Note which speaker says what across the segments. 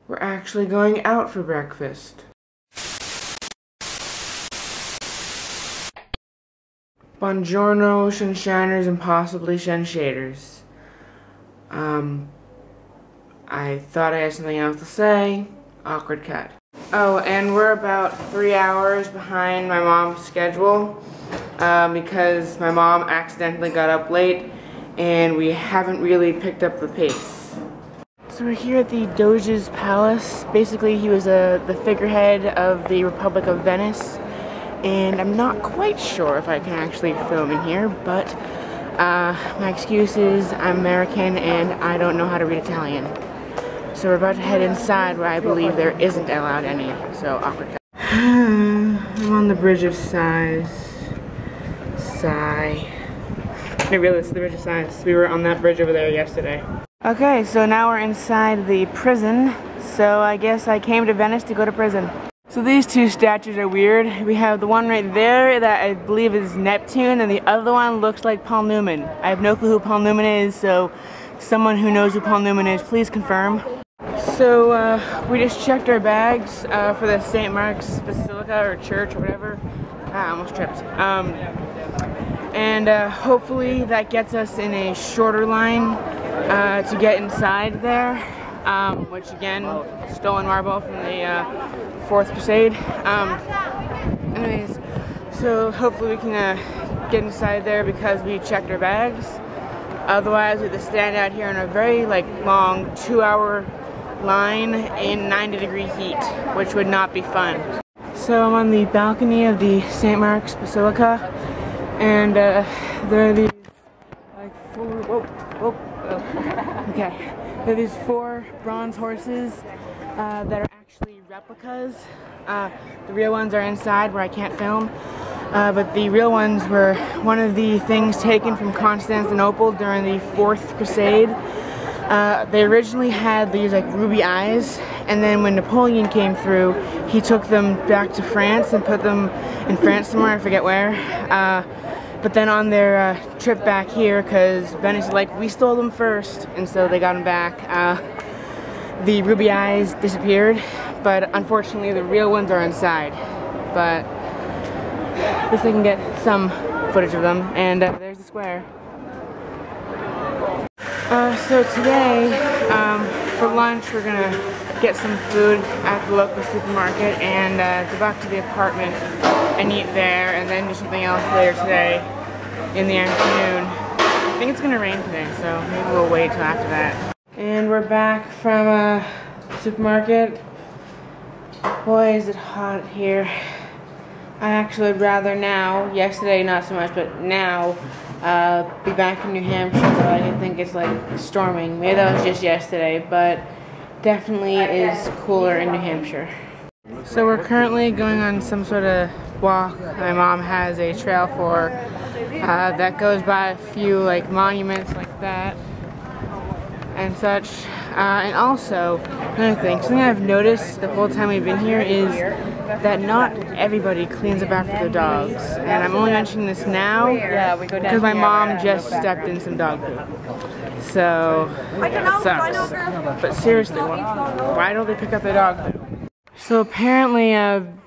Speaker 1: We're actually going out for breakfast. Buongiorno, SHunSHiners and possibly SHunSHaters. I thought I had something else to say. Awkward cut. Oh, and we're about 3 hours behind my mom's schedule because my mom accidentally got up late and we haven't really picked up the pace. So we're here at the Doge's palace. Basically, he was the figurehead of the Republic of Venice, and I'm not quite sure if I can actually film in here, but my excuse is I'm American and I don't know how to read Italian. So we're about to head inside where I believe there isn't allowed any, so awkward cut. I'm on the Bridge of Sighs. Sigh. Maybe this is the Bridge of Sighs. We were on that bridge over there yesterday. Okay, so now we're inside the prison, so I guess I came to Venice to go to prison. So these two statues are weird. We have the one right there that I believe is Neptune, and the other one looks like Paul Newman. I have no clue who Paul Newman is, so someone who knows who Paul Newman is, please confirm. So we just checked our bags for the St. Mark's Basilica or church or whatever. I almost tripped. And hopefully that gets us in a shorter line to get inside there, which again, stolen marble from the Fourth Crusade. Anyways, so hopefully we can get inside there because we checked our bags. Otherwise, we have to stand out here in a very long 2-hour line in 90-degree heat, which would not be fun. So I'm on the balcony of the St. Mark's Basilica, and there are these there are these 4 bronze horses that are actually replicas. The real ones are inside where I can't film, but the real ones were one of the things taken from Constantinople during the Fourth Crusade. They originally had these ruby eyes, and then when Napoleon came through, he took them back to France and put them in France somewhere, I forget where. But then on their trip back here, because Venice is like, we stole them first, and so they got them back, the ruby eyes disappeared, but unfortunately the real ones are inside. But at least I can get some footage of them, and there's the square. So today, for lunch, we're gonna get some food at the local supermarket and go back to the apartment and eat there, and then do something else later today in the afternoon. I think it's gonna rain today, so maybe we'll wait till after that. And we're back from the supermarket. Boy, is it hot here. I actually would rather now, yesterday not so much, but now, be back in New Hampshire, though I think it's storming. Maybe that was just yesterday, but definitely is cooler in New Hampshire. So we're currently going on some sort of walk. My mom has a trail for that goes by a few monuments like that and such. And also, another thing, something I've noticed the whole time we've been here is that not everybody cleans up after their dogs. And I'm only mentioning this now because my mom just stepped in some dog poop. So, it sucks. But seriously, why don't they pick up their dog poop? So apparently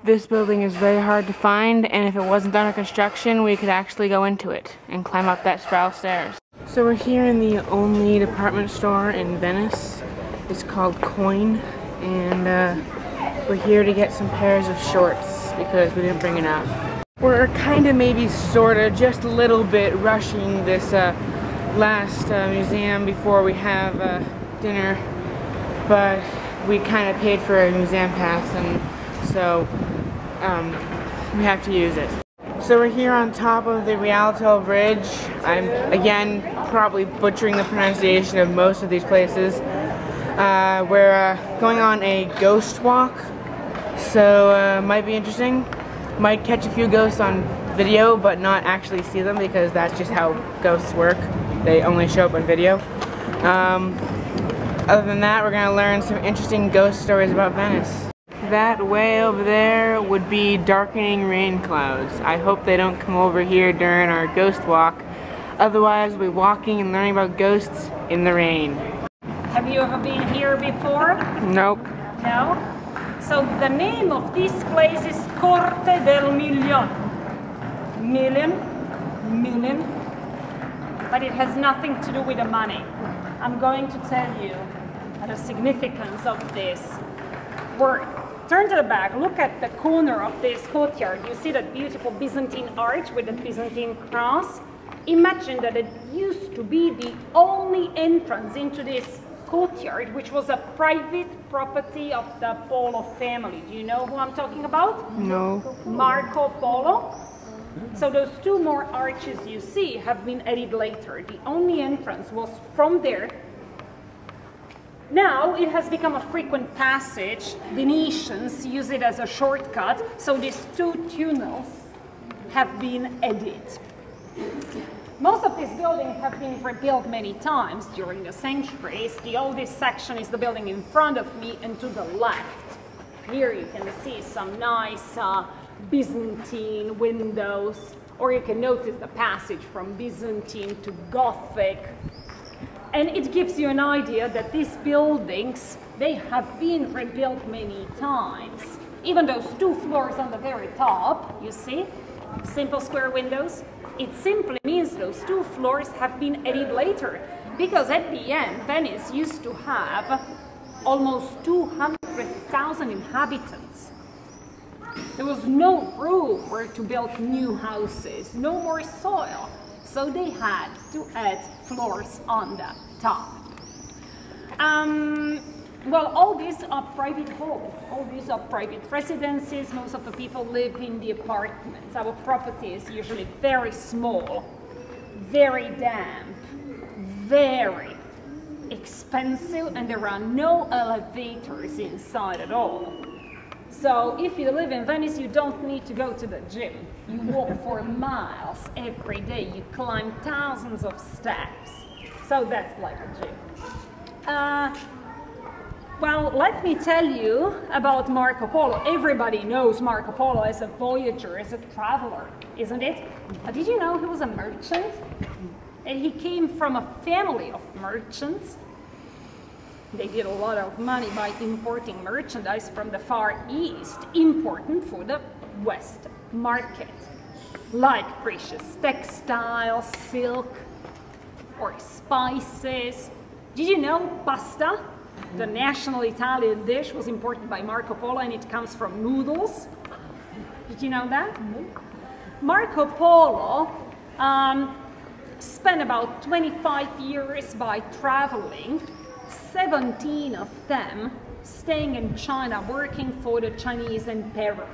Speaker 1: this building is very hard to find, and if it wasn't under construction, we could actually go into it and climb up that spiral stairs. So we're here in the only department store in Venice. It's called Coin, and we're here to get some pairs of shorts because we didn't bring enough. We're kind of, maybe sort of, just a little bit rushing this last museum before we have dinner, but we kind of paid for a museum pass, and so we have to use it. So we're here on top of the Rialto Bridge. I'm, again, probably butchering the pronunciation of most of these places. We're going on a ghost walk, so might be interesting. Might catch a few ghosts on video, but not actually see them because that's just how ghosts work. They only show up on video. Other than that, we're going to learn some interesting ghost stories about Venice. That way over there would be darkening rain clouds. I hope they don't come over here during our ghost walk. Otherwise, we'll be walking and learning about ghosts in the rain.
Speaker 2: Have you ever been here before?
Speaker 1: Nope.
Speaker 2: No? So the name of this place is Corte del Million. Million. But it has nothing to do with the money. I'm going to tell you the significance of this word. Turn to the back, look at the corner of this courtyard. You see that beautiful Byzantine arch with the Byzantine cross? Imagine that it used to be the only entrance into this courtyard, which was a private property of the Polo family. Do you know who I'm talking about?
Speaker 1: No.
Speaker 2: Marco Polo. So those two more arches you see have been added later. The only entrance was from there. Now it has become a frequent passage. Venetians use it as a shortcut, so these two tunnels have been added. Most of these buildings have been rebuilt many times during the centuries. The oldest section is the building in front of me and to the left. Here you can see some nice Byzantine windows, or you can notice the passage from Byzantine to Gothic. And it gives you an idea that these buildings, they have been rebuilt many times. Even those two floors on the very top, you see, simple square windows, it simply means those two floors have been added later. Because at the end, Venice used to have almost 200,000 inhabitants. There was no room where to build new houses, no more soil. So they had to add floors on the top. Well, all these are private homes, all these are private residences. Most of the people live in the apartments. Our property is usually very small, very damp, very expensive, and there are no elevators inside at all. So if you live in Venice, you don't need to go to the gym. You walk for miles every day. You climb thousands of steps. So that's like a gym. Well, let me tell you about Marco Polo. Everybody knows Marco Polo as a voyager, as a traveler, isn't it? Did you know he was a merchant? And he came from a family of merchants. They did a lot of money by importing merchandise from the Far East, important for the West market, like precious textiles, silk, or spices. Did you know pasta, the national Italian dish, was imported by Marco Polo, and it comes from noodles? Did you know that? Marco Polo spent about 25 years by traveling, 17 of them staying in China, working for the Chinese emperor.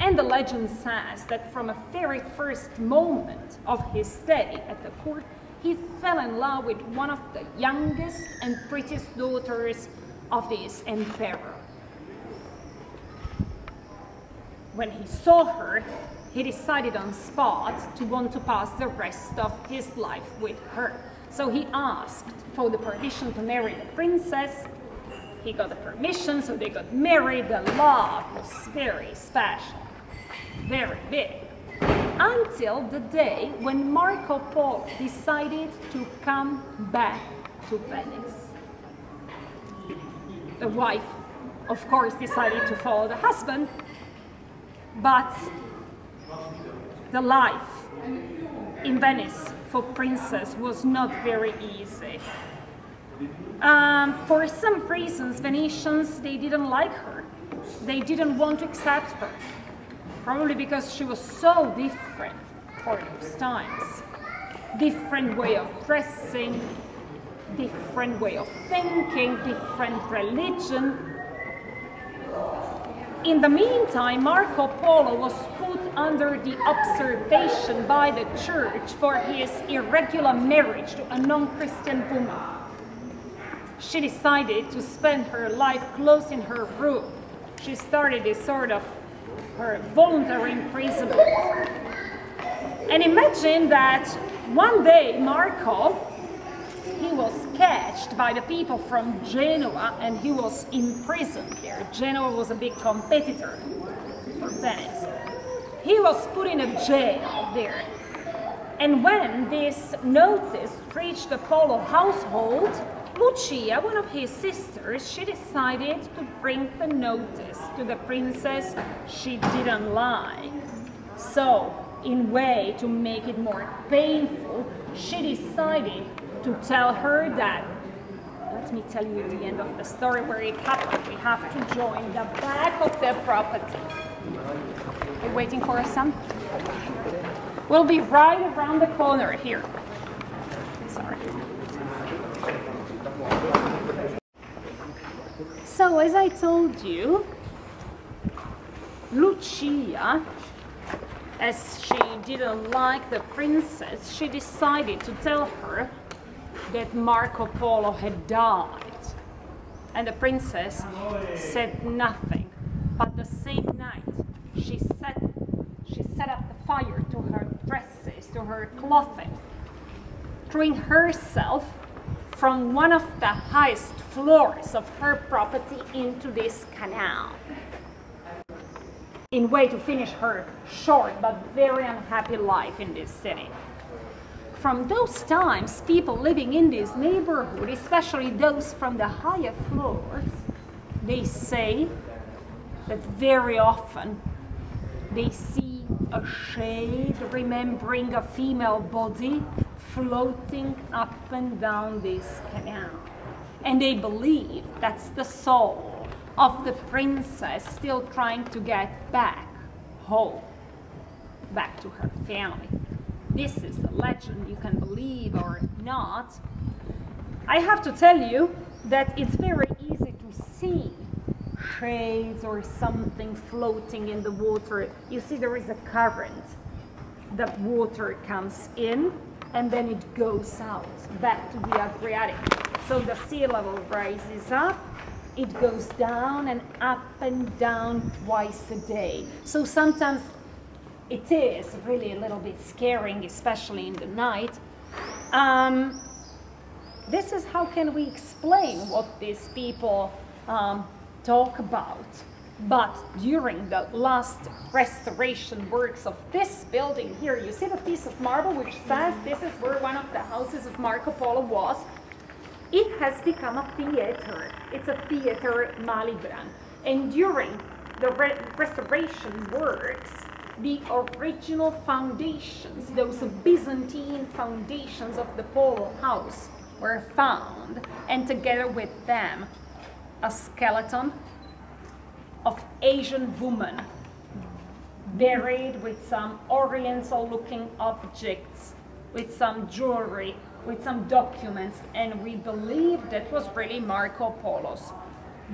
Speaker 2: And the legend says that from a very first moment of his stay at the court, he fell in love with one of the youngest and prettiest daughters of this emperor. When he saw her, he decided on spot to want to pass the rest of his life with her. So he asked for the permission to marry the princess. He got the permission, so they got married. The love was very special, very big. Until the day when Marco Polo decided to come back to Venice. The wife, of course, decided to follow the husband, but the life in Venice for princess was not very easy. For some reasons, Venetians, they didn't like her. They didn't want to accept her. Probably because she was so different for those times. Different way of dressing, different way of thinking, different religion. In the meantime, Marco Polo was put under the observation by the church for his irregular marriage to a non-Christian woman. She decided to spend her life closed in her room. She started a sort of her voluntary imprisonment. And imagine that one day Marco, he was catched by the people from Genoa and he was imprisoned there. Genoa was a big competitor for Venice. He was put in a jail there. And when this notice reached the Polo household, Lucia, one of his sisters, she decided to bring the notice to the princess she didn't like. So, in way to make it more painful, she decided to tell her that, let me tell you the end of the story where it happened. We have to join the back of the property. Are you waiting for us, son? We'll be right around the corner here. Sorry. So, as I told you, Lucia, as she didn't like the princess, she decided to tell her that Marco Polo had died. And the princess said nothing. But the same night, she set up the fire to her dresses, to her clothing, throwing herself from one of the highest floors of her property into this canal, in way to finish her short but very unhappy life in this city. From those times, people living in this neighborhood, especially those from the higher floors, they say that very often they see a shade remembering a female body floating up and down this canal. And they believe that's the soul of the princess still trying to get back home, back to her family. This is a legend, you can believe or not. I have to tell you that it's very easy to see shades or something floating in the water. You see there is a current. The water comes in and then it goes out back to the Adriatic. So the sea level rises up, it goes down and down twice a day. So sometimes it is really a little bit scaring, especially in the night. This is how can we explain what these people talk about. But during the last restoration works of this building here, you see the piece of marble which says this is where one of the houses of Marco Polo was. It has become a theater. It's a theater Malibran. And during the restoration works, the original foundations, those Byzantine foundations of the Polo house were found, and together with them, a skeleton of Asian woman buried with some oriental looking objects, with some jewelry, with some documents, and we believe that was really Marco Polo's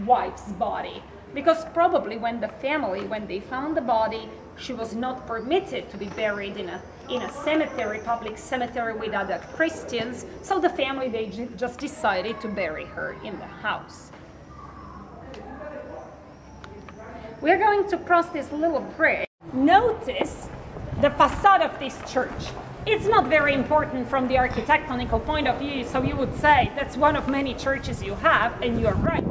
Speaker 2: wife's body. Because probably when the family, when they found the body, she was not permitted to be buried in a cemetery, public cemetery with other Christians, so the family, they just decided to bury her in the house. We're going to cross this little bridge. Notice the facade of this church. It's not very important from the architectonical point of view, so you would say that's one of many churches you have, and you're right.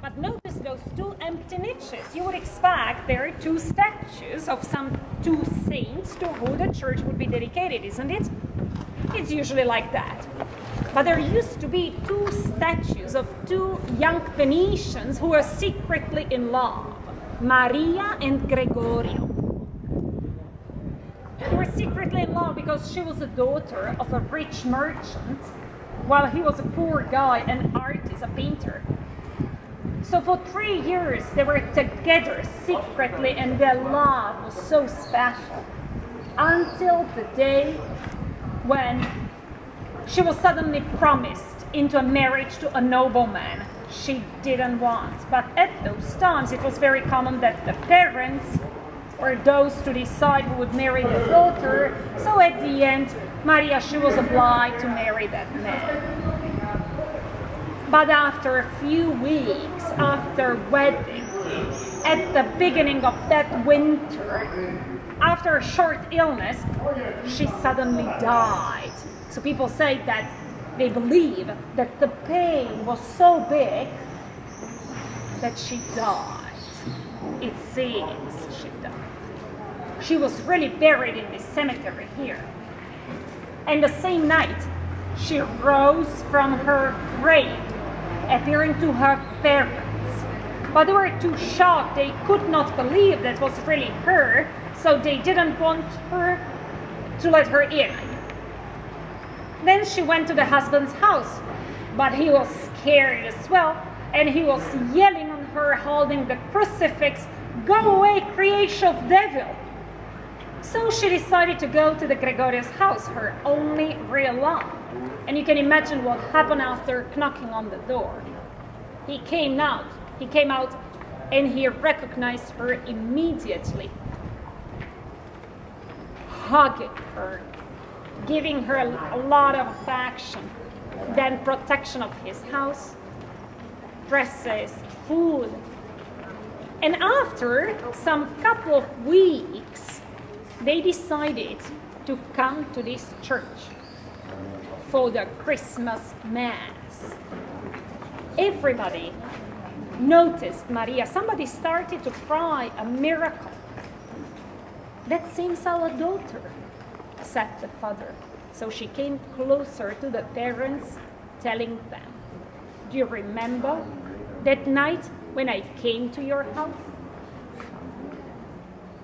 Speaker 2: But notice those two empty niches. You would expect there are two statues of some two saints to who the church would be dedicated, isn't it? It's usually like that. But there used to be two statues of two young Venetians who were secretly in love, Maria and Gregorio. They were secretly in love because she was a daughter of a rich merchant, while he was a poor guy, an artist, a painter. So for 3 years they were together secretly, and their love was so special. Until the day when she was suddenly promised into a marriage to a nobleman she didn't want. But at those times it was very common that the parents were those to decide who would marry the daughter. So at the end, Maria, she was obliged to marry that man. But after a few weeks after wedding, at the beginning of that winter, after a short illness, she suddenly died. So people say that they believe that the pain was so big that she died. It seems she died. She was really buried in this cemetery here. And the same night, she rose from her grave, appearing to her parents. But they were too shocked, they could not believe that was really her, so they didn't want her to let her in. Then she went to the husband's house, but he was scared as well, and he was yelling on her, holding the crucifix, "Go away, creation of devil!" So she decided to go to the Gregorio's house, her only real love. And you can imagine what happened after knocking on the door. He came out, and he recognized her immediately, hugging her, giving her a lot of affection, then protection of his house, dresses, food. And after some couple of weeks, they decided to come to this church for the Christmas Mass. Everybody noticed Maria. Somebody started to cry, "A miracle." "That seems our daughter," said the father. So she came closer to the parents, telling them, "Do you remember that night when I came to your house?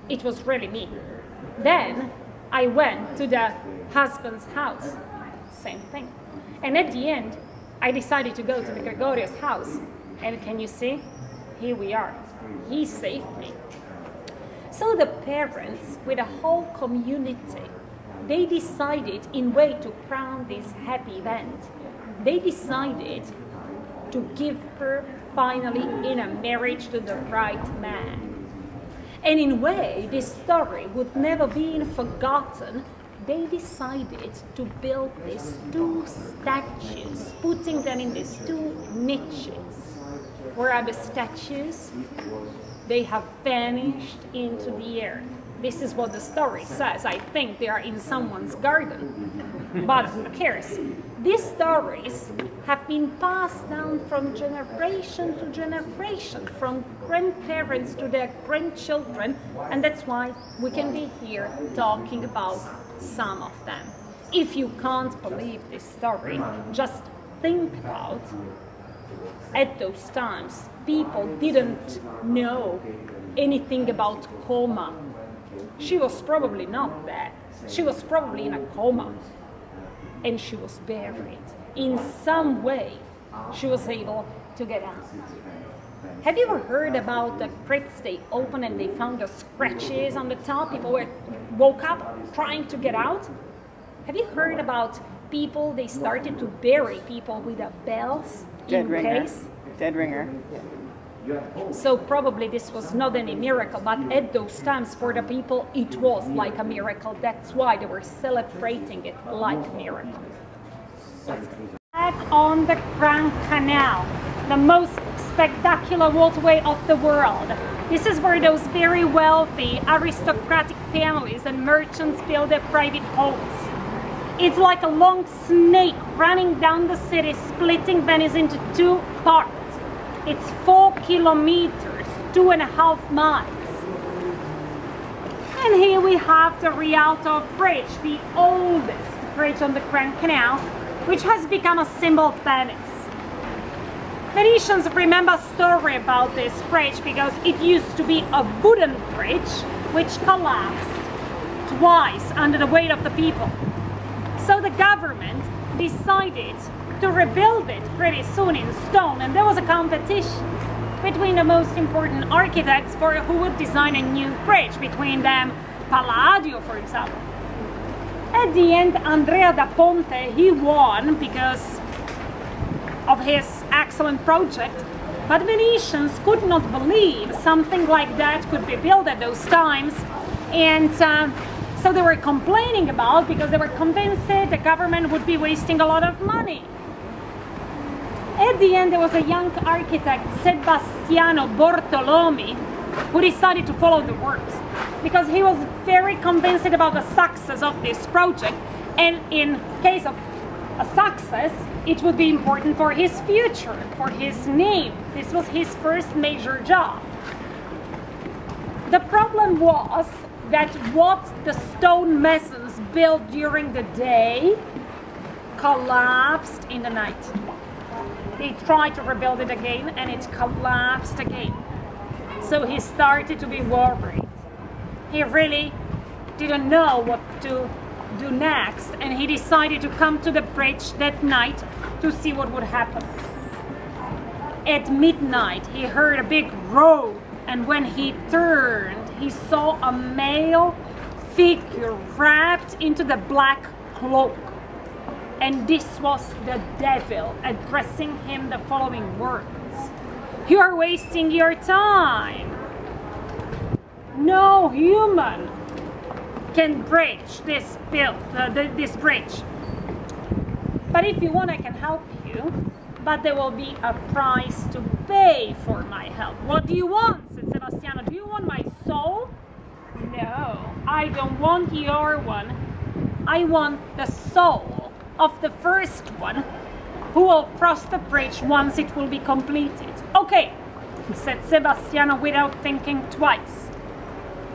Speaker 2: It was really me. Then I went to the husband's house, same thing. And at the end, I decided to go to the Gregorio's house. And can you see? Here we are. He saved me." So the parents, with the whole community, they decided, in way to crown this happy event, they decided to give her finally in a marriage to the right man. And in a way, this story would never be forgotten. They decided to build these two statues, putting them in these two niches. Where are the statues? They have vanished into the air. This is what the story says. I think they are in someone's garden, but who cares? These stories have been passed down from generation to generation, from grandparents to their grandchildren, and that's why we can be here talking about some of them. If you can't believe this story, just think about at those times, people didn't know anything about coma. She was probably not dead. She was probably in a coma. And she was buried. In some way, she was able to get out. Have you ever heard about the crypts they opened and they found the scratches on the top? People woke up trying to get out. Have you heard about people, they started to bury people with the bells in case?
Speaker 3: Dead ringer.
Speaker 2: So probably this was not any miracle, but at those times for the people it was like a miracle. That's why they were celebrating it like a miracle. Back on the Grand Canal, the most spectacular waterway of the world. This is where those very wealthy aristocratic families and merchants build their private homes. It's like a long snake running down the city, splitting Venice into two parts. It's 4 kilometers, 2.5 miles. And here we have the Rialto Bridge, the oldest bridge on the Grand Canal, which has become a symbol of Venice. Venetians remember a story about this bridge because it used to be a wooden bridge which collapsed twice under the weight of the people. So the government decided to rebuild it pretty soon in stone, and there was a competition between the most important architects for who would design a new bridge, between them Palladio, for example. At the end, Andrea da Ponte, he won because of his excellent project, but Venetians could not believe something like that could be built at those times, and so they were complaining about, because they were convinced that the government would be wasting a lot of money. At the end, there was a young architect, Sebastiano Bortolomi, who decided to follow the works, because he was very convinced about the success of this project, and in case of a success, it would be important for his future, for his name. This was his first major job. The problem was that what the stone masons built during the day collapsed in the night. He tried to rebuild it again and it collapsed again. So he started to be worried. He really didn't know what to do next, and he decided to come to the bridge that night to see what would happen. At midnight he heard a big roar, and when he turned he saw a male figure wrapped into the black cloak. And this was the devil addressing him the following words. "You are wasting your time. No human can bridge this bridge. But if you want, I can help you. But there will be a price to pay for my help." "What do you want?" said Sebastiano. "Do you want my soul?" "No, I don't want your one. I want the soul of the first one who will cross the bridge once it will be completed." "Okay," said Sebastiano without thinking twice.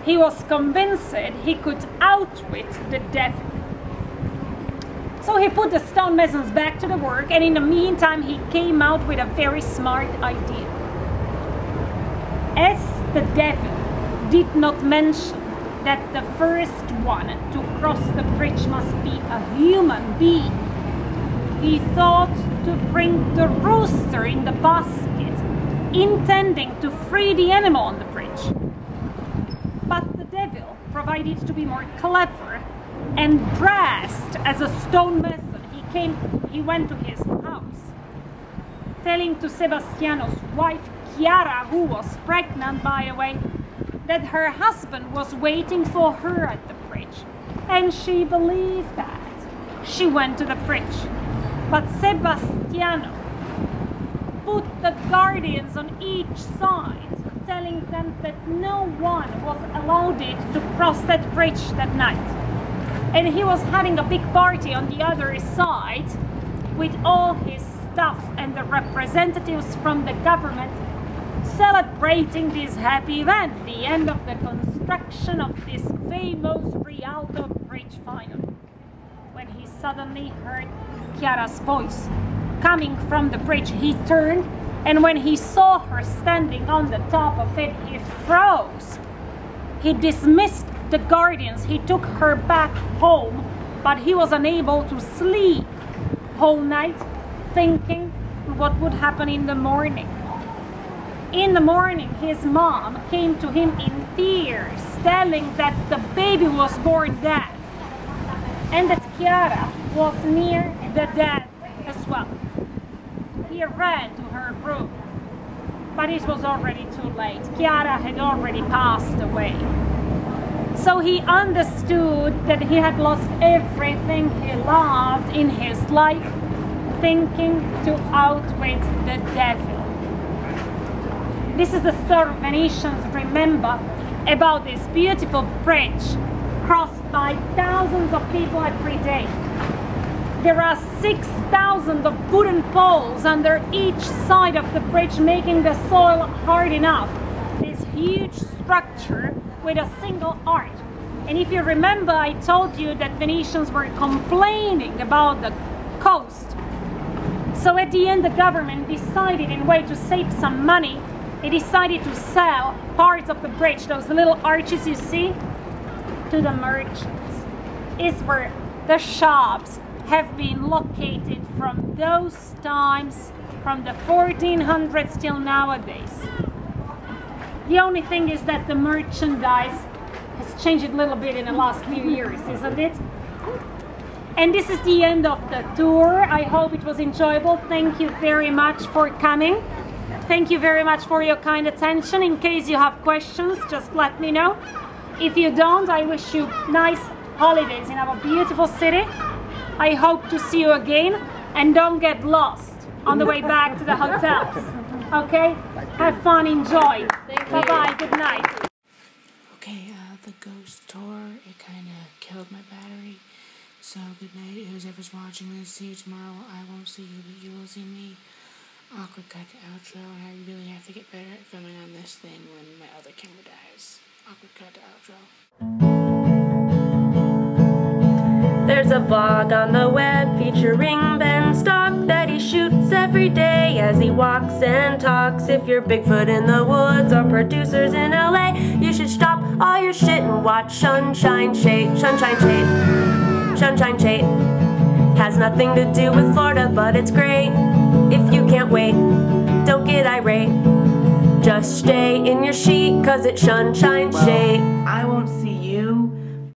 Speaker 2: He was convinced he could outwit the devil. So he put the stonemasons back to the work, and in the meantime he came out with a very smart idea. As the devil did not mention that the first one to cross the bridge must be a human being, he thought to bring the rooster in the basket, intending to free the animal on the bridge. But the devil provided to be more clever, and dressed as a stonemason he went to his house, telling to Sebastiano's wife Chiara, who was pregnant by the way, that her husband was waiting for her at the bridge, and she believed that. She went to the bridge, but Sebastiano put the guardians on each side, telling them that no one was allowed to cross that bridge that night. And he was having a big party on the other side with all his staff and the representatives from the government, celebrating this happy event, the end of the construction of this famous Rialto Bridge finally. When he suddenly heard Chiara's voice coming from the bridge, he turned, and when he saw her standing on the top of it, he froze. He dismissed the guardians, he took her back home, but he was unable to sleep whole night, thinking what would happen in the morning. In the morning, his mom came to him in tears, telling that the baby was born dead, and that Chiara was near the death as well. He ran to her room, but it was already too late. Chiara had already passed away. So he understood that he had lost everything he loved in his life, thinking to outwit the devil. This is the story Venetians remember about this beautiful bridge crossed by thousands of people every day. There are 6,000 of wooden poles under each side of the bridge, making the soil hard enough. This huge structure with a single arch. And if you remember, I told you that Venetians were complaining about the coast. So at the end, the government decided, in a way to save some money, they decided to sell parts of the bridge, those little arches you see, to the merchants. It's where the shops have been located from those times, from the 1400s till nowadays. The only thing is that the merchandise has changed a little bit in the last few years, isn't it? And this is the end of the tour. I hope it was enjoyable. Thank you very much for coming. Thank you very much for your kind attention. In case you have questions, just let me know. If you don't, I wish you nice holidays in our beautiful city. I hope to see you again, and don't get lost on the way back to the hotels. Okay? Have fun, enjoy. Bye-bye, good night.
Speaker 1: Okay, the ghost tour, it kind of killed my battery. So good night, whoever's watching this. See you tomorrow. I won't see you, but you will see me. Awkward cut to outro, and I really have to get better at filming on this thing when my other camera dies. Awkward cut to outro.
Speaker 3: There's a vlog on the web featuring Ben Stock that he shoots every day as he walks and talks. If you're Bigfoot in the woods or producers in LA, you should stop all your shit and watch SHunSHineSHate. SHunSHineSHate. SHunSHineSHate. Has nothing to do with Florida, but it's great. If you can't wait, don't get irate. Just stay in your sheet, cause it's SHunSHineSHate.
Speaker 4: I won't see you